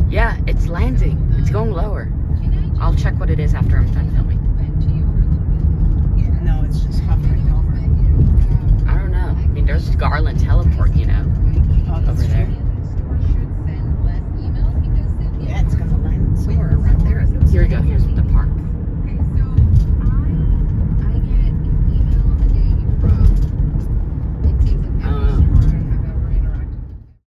Yeah, it's landing. It's going lower. I'll check what it is after I'm done filming. No, it's just hovering over. I don't know. I mean, there's Garland Teleport, you know, Oh, that's over there. true.